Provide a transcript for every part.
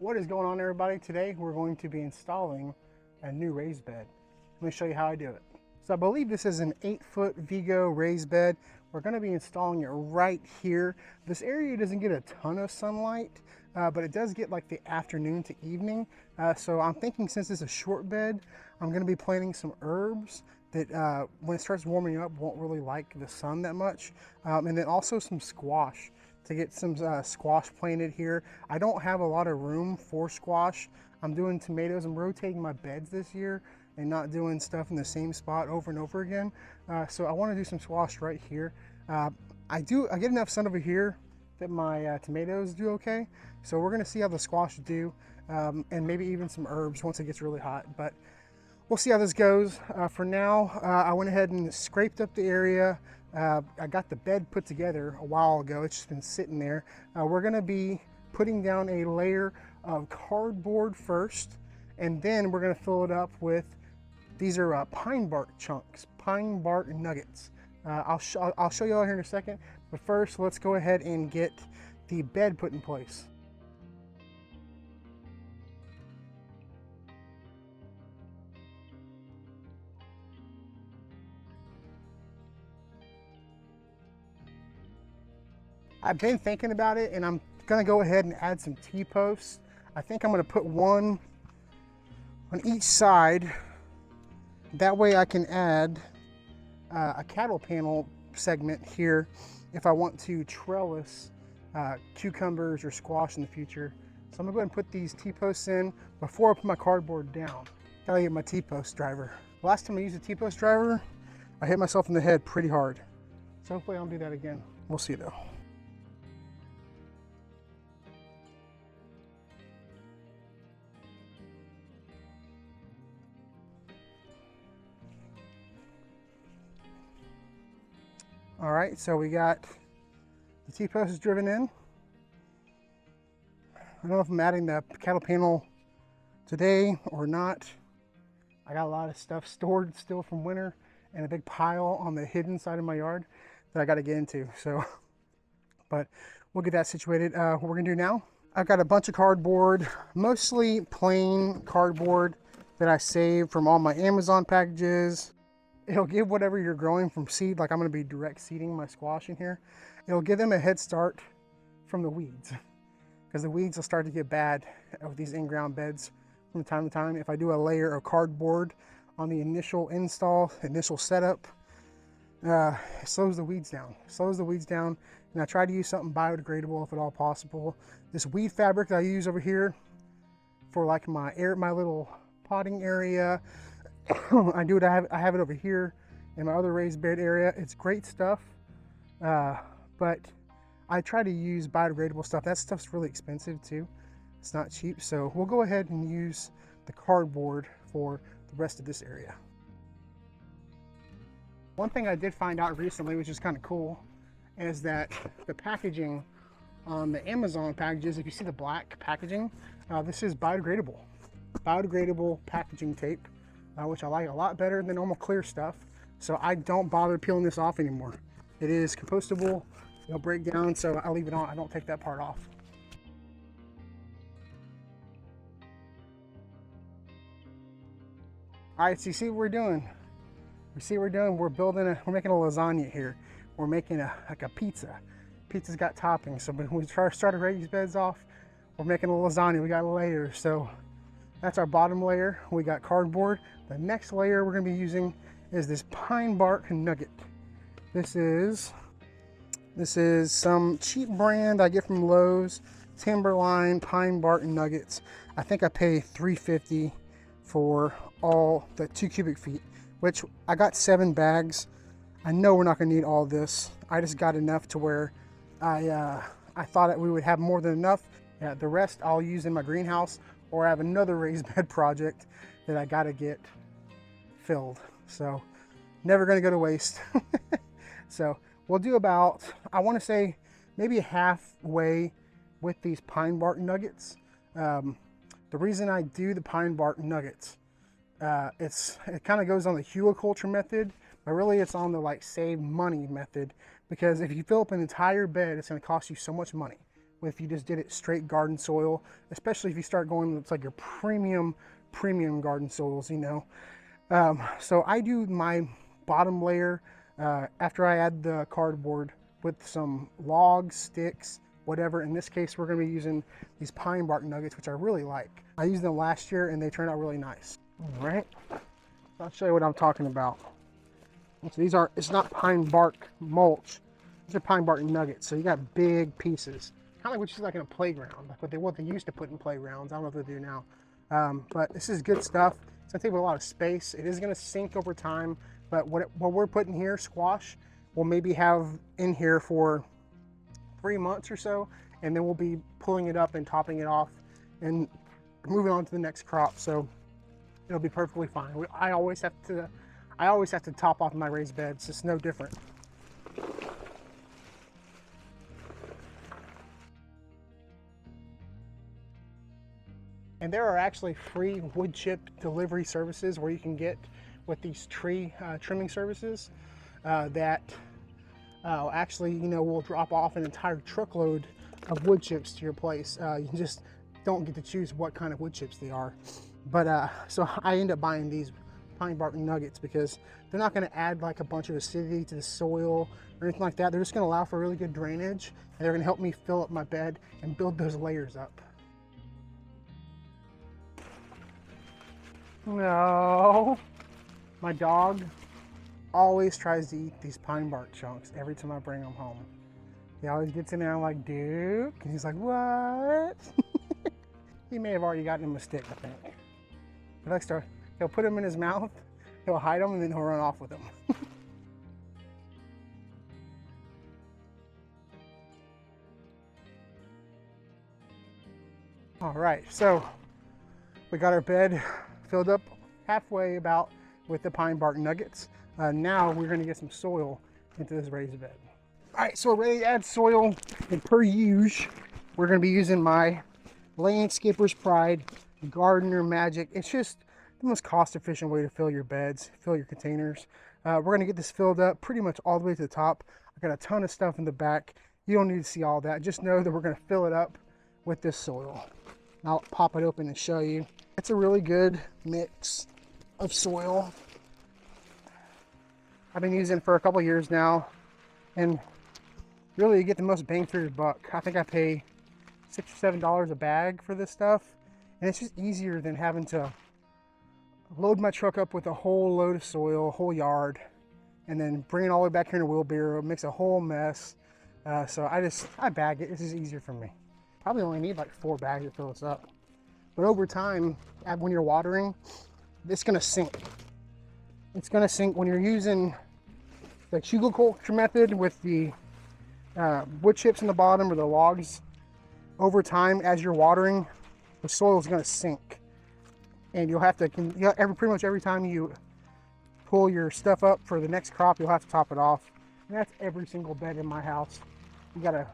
What is going on, everybody? Today we're going to be installing a new raised bed. Let me show you how I do it. So I believe this is an 8-foot Vego raised bed. We're going to be installing it right here. This area doesn't get a ton of sunlight, but it does get like the afternoon to evening. So I'm thinking, since it's a short bed, I'm going to be planting some herbs that when it starts warming up won't really like the sun that much, and then also some squash to get some squash planted here. I don't have a lot of room for squash. I'm doing tomatoes. I'm rotating my beds this year and not doing stuff in the same spot over and over again. So I want to do some squash right here. I get enough sun over here that my tomatoes do okay. So we're going to see how the squash do, and maybe even some herbs once it gets really hot. But we'll see how this goes. For now, I went ahead and scraped up the area. I got the bed put together a while ago. It's just been sitting there. We're going to be putting down a layer of cardboard first, and then we're going to fill it up with, these are pine bark chunks, pine bark nuggets. I'll show you all here in a second, but first let's go ahead and get the bed put in place. I've been thinking about it, and I'm gonna go ahead and add some T-posts. I think I'm gonna put one on each side. That way I can add a cattle panel segment here if I want to trellis cucumbers or squash in the future. So I'm gonna go ahead and put these T-posts in before I put my cardboard down. Gotta get my T-post driver. Last time I used a T-post driver, I hit myself in the head pretty hard. So hopefully I don't do that again. We'll see though. All right, so we got the T-post is driven in. I don't know if I'm adding the cattle panel today or not. I got a lot of stuff stored still from winter and a big pile on the hidden side of my yard that I got to get into. So, but we'll get that situated. What we're gonna do now, I've got a bunch of cardboard, mostly plain cardboard that I saved from all my Amazon packages. It'll give whatever you're growing from seed, like I'm going to be direct seeding my squash in here. It'll give them a head start from the weeds, because the weeds will start to get bad with these in-ground beds from time to time. If I do a layer of cardboard on the initial install, initial setup, it slows the weeds down. And I try to use something biodegradable if at all possible. This weed fabric that I use over here for like my little potting area, I have it over here in my other raised bed area. It's great stuff, but I try to use biodegradable stuff. That stuff's really expensive too. It's not cheap, so we'll go ahead and use the cardboard for the rest of this area. One thing I did find out recently, which is kind of cool, is that the packaging on the Amazon packages, if you see the black packaging, this is biodegradable packaging tape. Which I like a lot better than normal clear stuff. So I don't bother peeling this off anymore. It is compostable, it'll break down, so I leave it on. I don't take that part off. All right, so you see what we're doing. We're making a lasagna here. We're making like a pizza. Pizza's got toppings, so when we start to raise these beds off, we're making a lasagna. We got layers, so that's our bottom layer. We got cardboard. The next layer we're gonna be using is this pine bark nugget. This is some cheap brand I get from Lowe's, Timberline pine bark nuggets. I think I pay $3.50 for all the 2 cubic feet, which I got 7 bags. I know we're not gonna need all this. I just got enough to where I thought that we would have more than enough. The rest I'll use in my greenhouse, or I have another raised bed project that I gotta get filled. So never gonna go to waste. So we'll do about, I wanna say maybe halfway with these pine bark nuggets. The reason I do the pine bark nuggets, it kind of goes on the huiculture method, but really it's on the like save money method, because if you fill up an entire bed, it's gonna cost you so much money. if you just did it straight garden soil, especially if you start going, it's like your premium garden soils, you know. So I do my bottom layer after I add the cardboard with some logs, sticks, whatever. In this case, we're going to be using these pine bark nuggets, which I really like. I used them last year and they turned out really nice. All right, I'll show you what I'm talking about. So these are, it's not pine bark mulch, these are pine bark nuggets. So you got big pieces, kind of like what you see like in a playground, like what they used to put in playgrounds. I don't know if they do now, but this is good stuff. It's gonna take a lot of space. It is gonna sink over time, but what we're putting here, squash, we'll maybe have in here for 3 months or so, and then we'll be pulling it up and topping it off and moving on to the next crop. So it'll be perfectly fine. I always have to top off my raised beds. It's no different. And there are actually free wood chip delivery services where you can get with these tree trimming services that actually, you know, will drop off an entire truckload of wood chips to your place. You just don't get to choose what kind of wood chips they are. But so I end up buying these pine bark nuggets because they're not going to add like a bunch of acidity to the soil or anything like that. They're just going to allow for really good drainage, and they're going to help me fill up my bed and build those layers up. No, my dog always tries to eat these pine bark chunks every time I bring them home. He always gets in there, I'm like, Duke, and he's like, what? He may have already gotten him a stick, I think. He likes to, he'll put them in his mouth, he'll hide them, and then he'll run off with them. All right, so we got our bed filled up halfway about with the pine bark nuggets. Now we're going to get some soil into this raised bed. All right, so we're ready to add soil, and per usual, we're going to be using my Landscaper's Pride Gardener Magic. It's just the most cost-efficient way to fill your beds, fill your containers. We're going to get this filled up pretty much all the way to the top. I got a ton of stuff in the back. You don't need to see all that. Just know that we're going to fill it up with this soil. I'll pop it open and show you. It's a really good mix of soil. I've been using it for a couple years now, and really you get the most bang for your buck. I think I pay $6 or $7 a bag for this stuff, and it's just easier than having to load my truck up with a whole load of soil, a whole yard, and then bring it all the way back here in a wheelbarrow, mix a whole mess. So I bag it. This is easier for me. Probably only need like 4 bags to fill this up. But over time, when you're watering, it's gonna sink. It's gonna sink when you're using the culture method with the wood chips in the bottom or the logs. Over time, as you're watering, the soil is gonna sink. And you'll have to, pretty much every time you pull your stuff up for the next crop, you'll have to top it off. And that's every single bed in my house. You gotta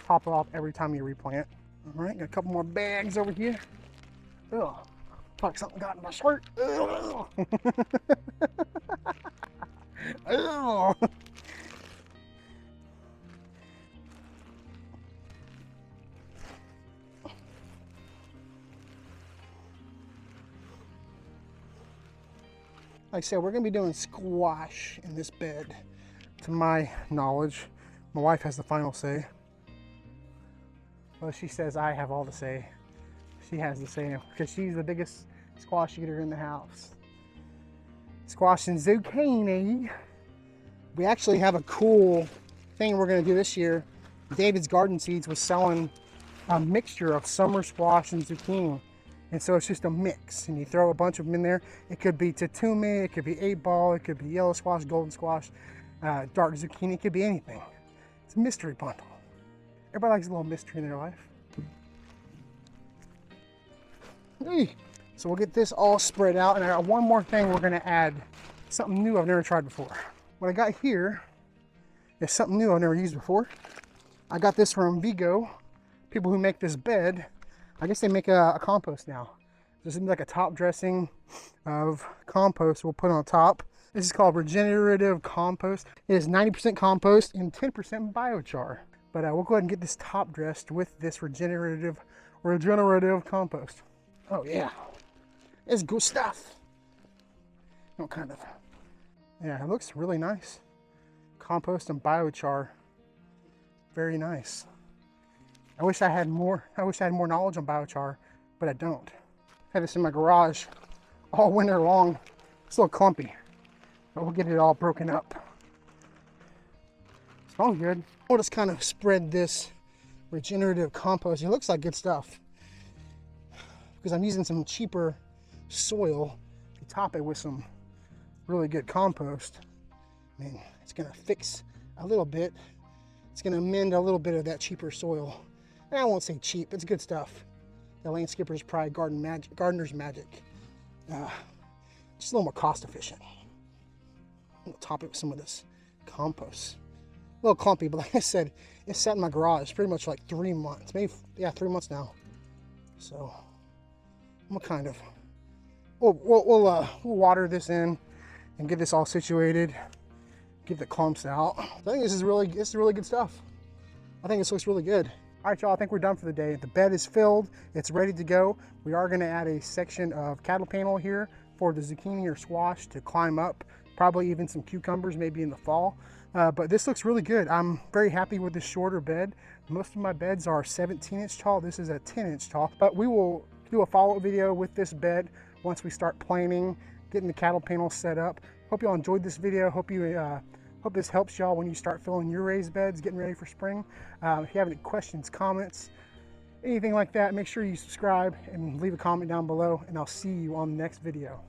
top it off every time you replant. All right, got a couple more bags over here. Ugh, like something got in my shirt. Ugh. Ugh. Like I said, we're gonna be doing squash in this bed. To my knowledge, my wife has the final say. Well, she says I have all the say. She has the say because she's the biggest squash eater in the house. Squash and zucchini. We actually have a cool thing we're gonna do this year. David's Garden Seeds was selling a mixture of summer squash and zucchini. And so it's just a mix, and you throw a bunch of them in there. It could be tatumi, it could be 8-ball, it could be yellow squash, golden squash, dark zucchini, it could be anything. It's a mystery bundle. Everybody likes a little mystery in their life. Hey. So we'll get this all spread out, and I got one more thing we're gonna add. Something new I've never tried before. What I got here is something new I've never used before. I got this from Vego. People who make this bed, I guess they make a compost now. This is like a top dressing of compost we'll put on top. This is called regenerative compost. It is 90% compost and 10% biochar. But we'll go ahead and get this top dressed with this regenerative compost. Oh yeah, it's good stuff. What kind of? Yeah, it looks really nice. Compost and biochar, very nice. I wish I had more knowledge on biochar, but I don't. I had this in my garage all winter long. It's a little clumpy, but we'll get it all broken up. Smells good. We'll just kind of spread this regenerative compost. It looks like good stuff because I'm using some cheaper soil to top it with some really good compost. I mean, it's gonna fix a little bit. It's gonna mend a little bit of that cheaper soil. And I won't say cheap, it's good stuff. The landscaper's probably gardener's magic. Just a little more cost efficient. We'll top it with some of this compost. A little clumpy, but like I said, it's sat in my garage pretty much like 3 months, maybe, yeah, 3 months now. So I'm gonna kind of, we'll water this in and get this all situated, get the clumps out. I think this is really good stuff. I think this looks really good. All right, y'all, I think we're done for the day. The bed is filled, it's ready to go. We are gonna add a section of cattle panel here for the zucchini or squash to climb up, probably even some cucumbers maybe in the fall. But this looks really good. I'm very happy with this shorter bed. Most of my beds are 17-inch tall. This is a 10-inch tall, but we will do a follow-up video with this bed once we start planning, getting the cattle panel set up. Hope y'all enjoyed this video. Hope this helps y'all when you start filling your raised beds, getting ready for spring. If you have any questions, comments, anything like that, make sure you subscribe and leave a comment down below, and I'll see you on the next video.